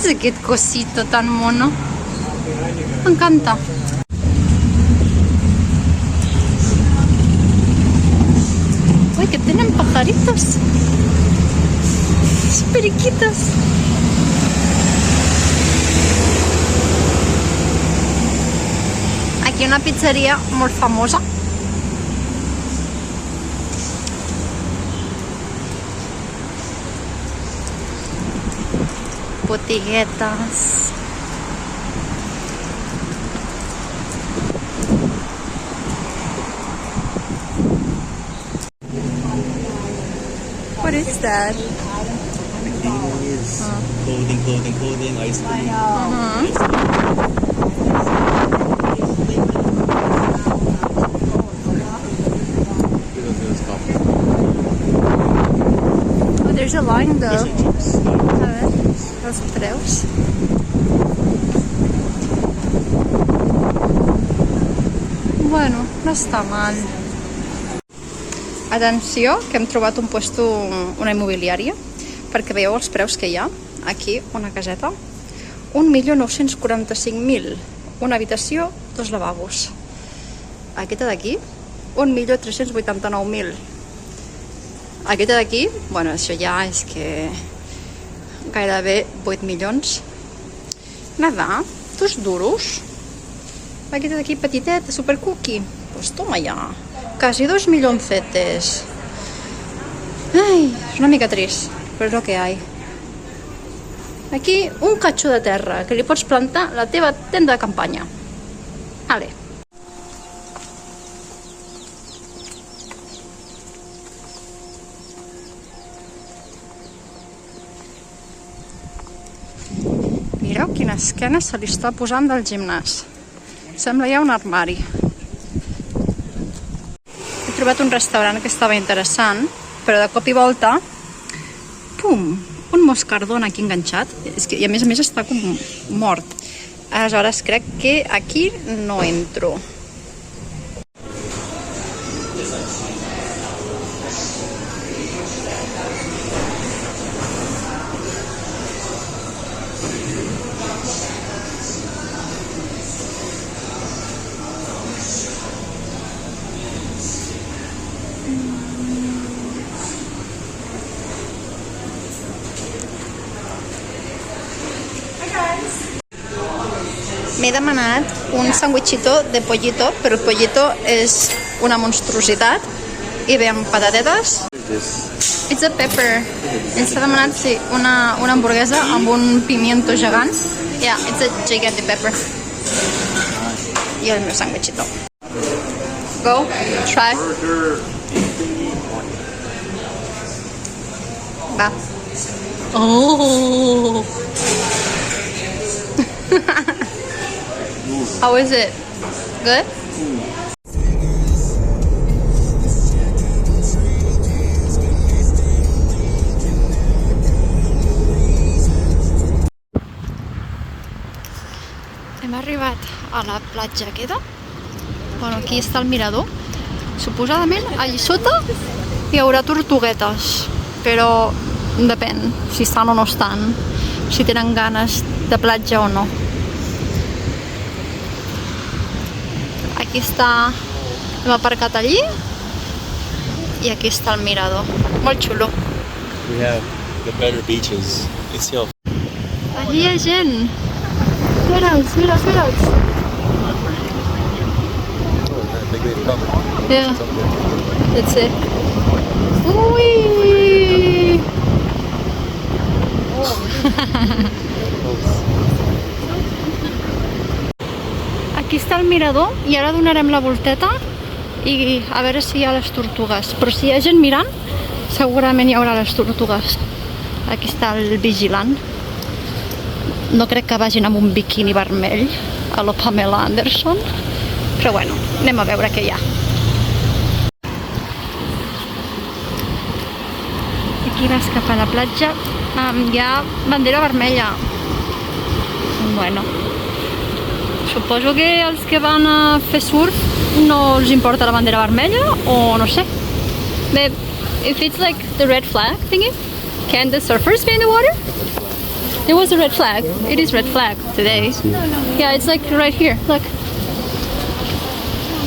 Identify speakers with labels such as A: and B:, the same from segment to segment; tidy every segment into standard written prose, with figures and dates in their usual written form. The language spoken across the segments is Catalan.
A: és aquest cosito tan mono? M'encanta. Uy, que tenen pajaritos. Los periquitos. Aquí una pizzeria molt famosa. Botiguetes. What is that?
B: Is clothing, ice cream.
A: Oh, there's a line though.
B: Fish and chips.
A: A ver, els preus. Bueno, no està mal. Atenció, que hem trobat un puesto, una immobiliària, perquè veieu els preus que hi ha. Aquí, una caseta. 1.945.000. Una habitació, 2 lavabos. Aquesta d'aquí, 1.389.000. Aquesta d'aquí, bueno, això ja és que gairebé 8 milions. Nada, 2 duros. Aquesta d'aquí petiteta, super cookie. Pues toma ja. Casi 2 milloncetes. Ai, és una mica trist, però és el que hi. Aquí un catxó de terra que li pots plantar la teva tenda de campanya. Ale. Mireu quina esquena se li està posant del gimnàs. Sembla ja un armari. He trobat un restaurant que estava interessant, però de cop i volta, pum, un moscardó aquí enganxat, i a més està com mort. Aleshores crec que aquí no entro. M'he demanat un sandwichito de pollito, però el pollito és una monstruositat i ve amb patatetes. It's a pepper. Ens ha demanat, sí, una hamburguesa amb un pimiento gegant. Yeah, it's a gigantic pepper. I el meu sandwichito. Go, try. Va. Oh! How is it? Good? Hem arribat a la platja aquesta. Bueno, aquí està el mirador. Suposadament, allà sota hi haurà tortuguetes, però depèn si estan o no estan, si tenen ganes de platja o no. Aquí està, hem aparcat allí i aquí està el mirador. Molt xulo.
B: We have the better beaches. It's here.
A: Allí hi ha gent. Mira'ls, mira'ls, mira'ls.
B: Big wave coming.
A: Yeah, that's it. Ui! Aquí està el mirador i ara donarem la volteta i a veure si hi ha les tortugues. Però si hi ha gent mirant, segurament hi haurà les tortugues. Aquí està el vigilant. No crec que vagin amb un biquini vermell a la Pamela Anderson, però bueno, anem a veure què hi ha. Aquí vas cap a la platja, hi ha bandera vermella. Bueno, suposo que els que van a fer surf no els importa la bandera vermella, o no sé. If it's like the red flag thingy, can the surfers be in the water? There was a red flag. It is red flag today. Yeah, it's like right here. Look.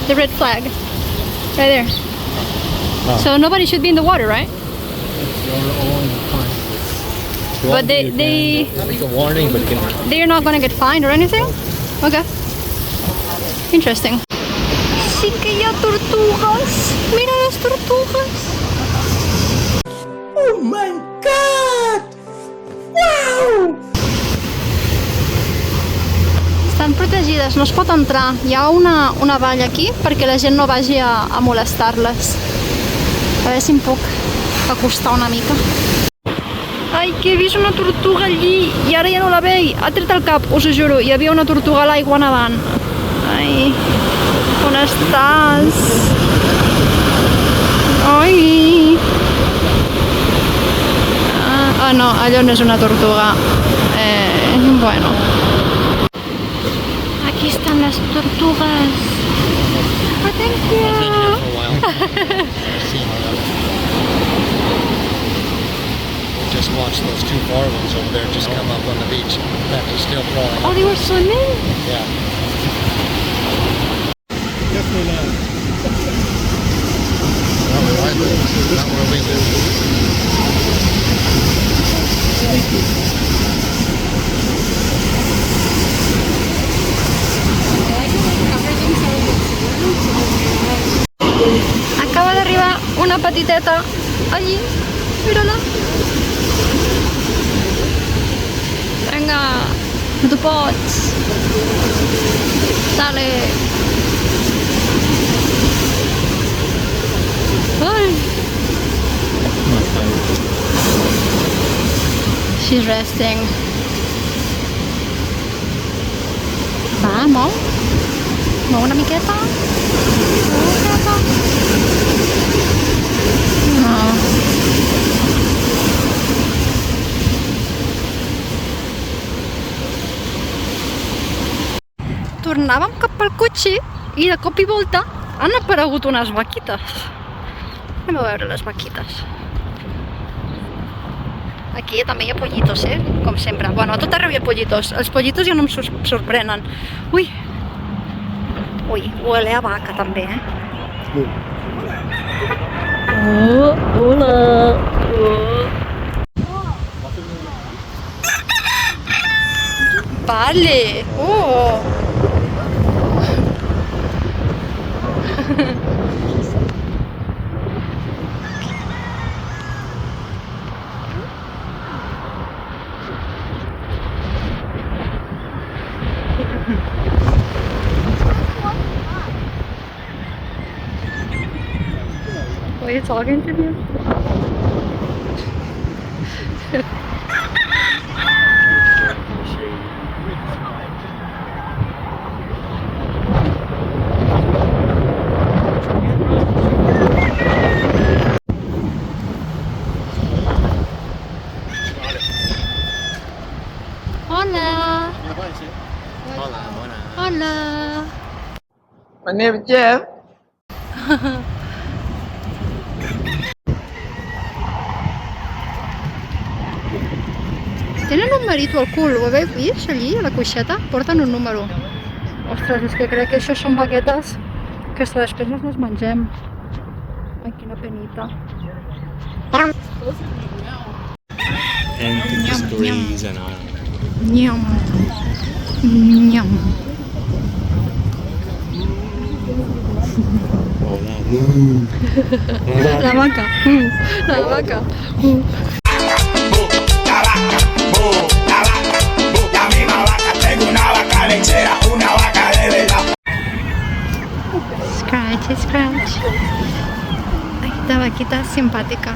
A: The red flag. Right there. So nobody should be in the water, right? But
B: It's a warning, but you can.
A: they're not gonna get fined or anything? Okay. Interesting. Sí que hay tortugas. Mira las tortugas.
C: Oh my god! Wow!
A: Estan protegides, no es pot entrar. Hi ha una valla aquí perquè la gent no vagi a molestar-les. A veure si em puc acostar una mica. Ai, que he vist una tortuga allí i ara ja no la veig. Ha tret el cap, us ho juro. Hi havia una tortuga a l'aigua nedant. Ai, on estàs? Ai! Ah, no, allò no és una tortuga. Bueno. Aquí están las tortugas. Oh, thank you.
B: Just watch those two bar ones over there just come up on the beach. That is still crawling.
A: Oh, they were swimming?
B: Yeah. Definitely not. Not where we live.
A: Acaba d'arribar una petiteta allí. Mira-la. Vinga, tu pots. Dale. Ai. She's resting. Va, mou. Mou una miqueta. Mou una miqueta. No. Tornàvem cap al cotxe i de cop i volta han aparegut unes vaquites. Anem a veure les vaquites. Aquí també hi ha pollitos, com sempre. Bueno, a tot arreu hi ha pollitos. Els pollitos ja no em sorprenen. Ui! Ui, huele a vaca també, Oh, hola! Vale! Oh! Are you talking to me? Hola.
B: Hola, buena.
A: Hola.
C: My name is Jeff.
A: Tenen un numerito al cul, ho heu vist allí, a la cuixeta? Porten un número. Ostres, és que crec que això són vaquetes que hasta després nos les mengem. Ai, quina penita.
B: And just breeze and
A: Nyam. Nyam.
B: Hola.
A: La vaca. La vaca.
C: La misma vaca, tengo una vaca lechera, una vaca de verdad.
A: Scratch, scratch. Aquesta vaquita simpàtica.